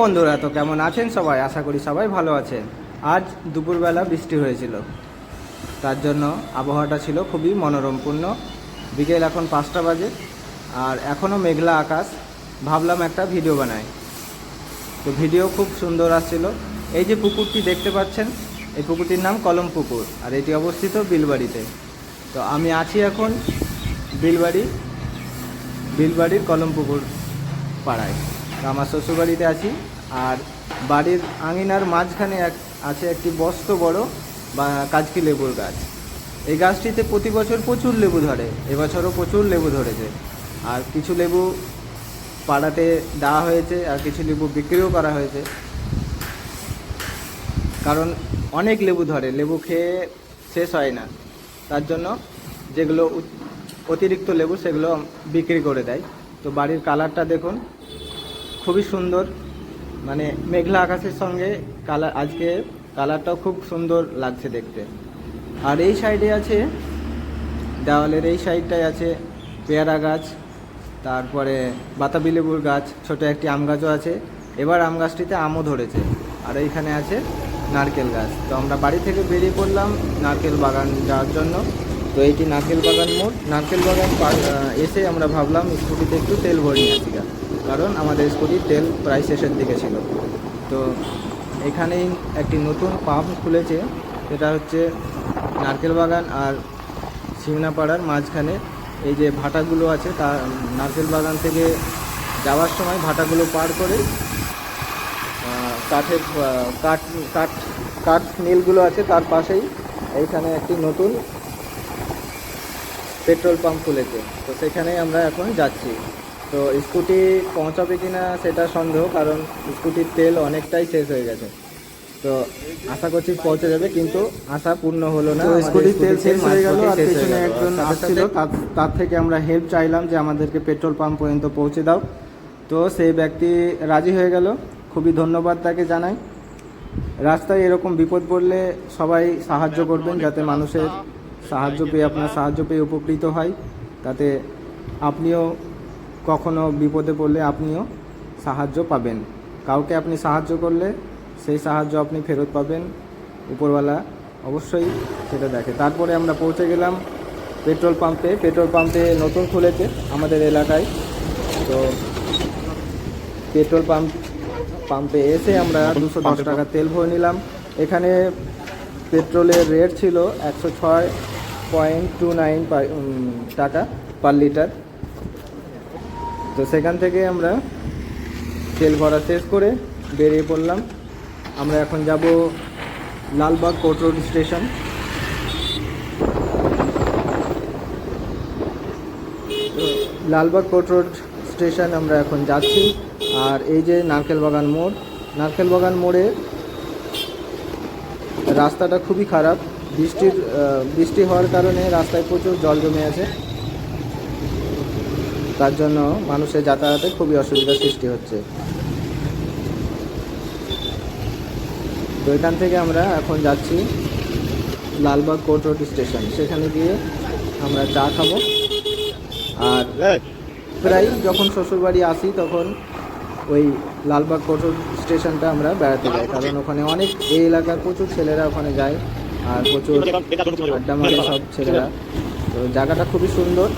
বন্ধুরা, তো কেমন আছেন সবাই? আশা করি সবাই ভালো আছেন। আজ দুপুরবেলা বৃষ্টি হয়েছিল, তার জন্য আবহাওয়াটা ছিল খুবই মনোরমপূর্ণ। বিকেল এখন 5টা বাজে আর এখনও মেঘলা আকাশ। ভাবলাম একটা ভিডিও বানাই, তো ভিডিও খুব সুন্দর আসছিল। এই যে পুকুরটি দেখতে পাচ্ছেন, এই পুকুরটির নাম কলম পুকুর, আর এটি অবস্থিত বিলবাড়িতে। তো আমি আছি এখন বিলবাড়ির কলম পুকুর পাড়ায়। তো আমার শ্বশুরবাড়িতে আছি, আর বাড়ির আঙিনার মাঝখানে আছে একটি বস্ত বড় বা কাজকি লেবুর গাছ। এই গাছটিতে প্রতি বছর প্রচুর লেবু ধরে, এবছরও প্রচুর লেবু ধরেছে। আর কিছু লেবু পাড়াতে দেওয়া হয়েছে, আর কিছু লেবু বিক্রিও করা হয়েছে, কারণ অনেক লেবু ধরে, লেবু খেয়ে শেষ হয় না। তার জন্য যেগুলো অতিরিক্ত লেবু সেগুলো বিক্রি করে দেয়। তো বাড়ির কালারটা দেখুন, খুবই সুন্দর, মানে মেঘলা আকাশের সঙ্গে আজকে কালারটাও খুব সুন্দর লাগছে দেখতে। আর এই সাইডে আছে, দেওয়ালের এই সাইডটায় আছে পেয়ারা গাছ, তারপরে বাতাবি লেবুর গাছ, ছোট একটি আম গাছও আছে। এবার আম গাছটিতে আমও ধরেছে। আর এইখানে আছে নারকেল গাছ। তো আমরা বাড়ি থেকে বেরিয়ে পড়লাম নারকেল বাগান যাওয়ার জন্য। তো এইটি নারকেল বাগান মোড়। নারকেল বাগান এসে আমরা ভাবলাম স্কুটিতে একটু তেল ভরে নিয়ে আসি, কারণ আমাদের স্কুটির তেল প্রায় শেষের দিকে ছিল। তো এখানেই একটি নতুন পাম্প খুলেছে, সেটা হচ্ছে নারকেল বাগান আর শিমনাপাড়ার মাঝখানে। এই যে ভাটাগুলো আছে, তা নারকেল বাগান থেকে যাওয়ার সময় ভাটাগুলো পার করে কাঠ মিলগুলো আছে, তার পাশেই এইখানে একটি নতুন পেট্রোল পাম্প খুলেছে। তো সেখানেই আমরা এখন যাচ্ছি। তো স্কুটি পৌঁছাবে কিনা সেটা সন্দেহ, কারণ স্কুটির তেল অনেকটাই শেষ হয়ে গেছে। তো আশা করছি পৌঁছে যাবে, কিন্তু আশা পূর্ণ হলো না। স্কুটির তেল শেষ হয়ে গেল, আর পেছনে একজন আসছিল, তার থেকে আমরা হেল্প চাইলাম যে আমাদেরকে পেট্রোল পাম্প পর্যন্ত পৌঁছে দাও। তো সেই ব্যক্তি রাজি হয়ে গেল, খুবই ধন্যবাদ তাকে জানাই। রাস্তায় এরকম বিপদ পড়লে সবাই সাহায্য করবেন, যাতে মানুষের আপনার সাহায্য পেয়ে উপকৃত হয়, তাতে আপনিও কখনো বিপদে পড়লে আপনিও সাহায্য পাবেন। কাউকে আপনি সাহায্য করলে সেই সাহায্য আপনি ফেরত পাবেন, উপরওয়ালা অবশ্যই সেটা দেখে। তারপরে আমরা পৌঁছে গেলাম পেট্রোল পাম্পে নতুন খুলেছে আমাদের এলাকায়। তো পেট্রোল পাম্পে এসে আমরা 210 টাকা তেল ভরে নিলাম। এখানে পেট্রোলের রেট ছিল 106.29 টাকা পার লিটার। তো সেখান থেকে আমরা তেল ভরা শেষ করে বেরিয়ে পড়লাম। আমরা এখন যাব Lalbagh court road station. Lalbagh court road station আমরা এখন যাচ্ছি। আর এই যে নারকেল বাগান মোড়ে রাস্তাটা খুবই খারাপ। বৃষ্টি হওয়ার কারণে রাস্তায় প্রচুর জল জমে আছে, তার জন্য মানুষের যাতায়াতে খুবই অসুবিধার সৃষ্টি হচ্ছে। তো এখান থেকে আমরা এখন যাচ্ছি লালবাগ কোর্ট রোড স্টেশন। সেখানে গিয়ে আমরা চা খাবো। আর প্রায় যখন শ্বশুরবাড়ি আসি তখন ওই লালবাগ কোর্ট রোড স্টেশনটা আমরা বেড়াতে যাই, কারণ ওখানে এই এলাকার প্রচুর ছেলেরা ওখানে যায়, আর প্রচুর আড্ডা মারে সব ছেলেরা। তো জায়গাটা খুবই সুন্দর,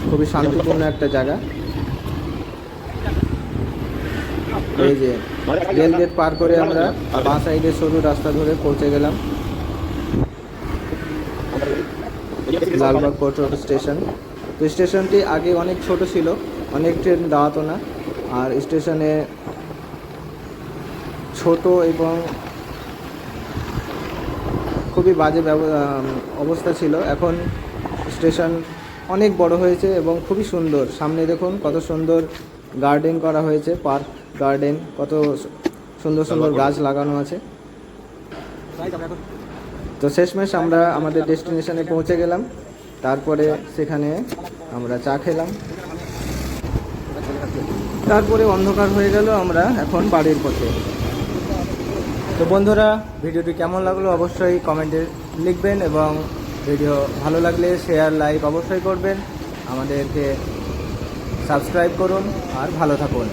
খুবই শান্তিপূর্ণ একটা জায়গা। এই যে রেল গেট পার করে আমরা বাঁ সাইডে সরু রাস্তা ধরে পৌঁছে গেলাম লালবাগ কোর্ট রোড স্টেশন। তো স্টেশনটি আগে অনেক ছোট ছিল, অনেক ট্রেন দাঁড়াতো না, আর স্টেশনে ছোট এবং খুবই বাজে অবস্থা ছিল। এখন স্টেশন অনেক বড় হয়েছে এবং খুবই সুন্দর। সামনে দেখুন কত সুন্দর গার্ডেন করা হয়েছে, পার্ক গার্ডেন, কত সুন্দর সুন্দর গাছ লাগানো আছে। তো শেষমেশ আমরা আমাদের ডেস্টিনেশনে পৌঁছে গেলাম। তারপরে সেখানে আমরা চা খেলাম। তারপরে অন্ধকার হয়ে গেল, আমরা এখন বাড়ির পথে। তো বন্ধুরা, ভিডিওটি কেমন লাগলো অবশ্যই কমেন্টে লিখবেন, এবং ভিডিও ভালো লাগলে শেয়ার লাইক অবশ্যই করবেন। আমাদেরকে সাবস্ক্রাইব করুন, আর ভালো থাকুন।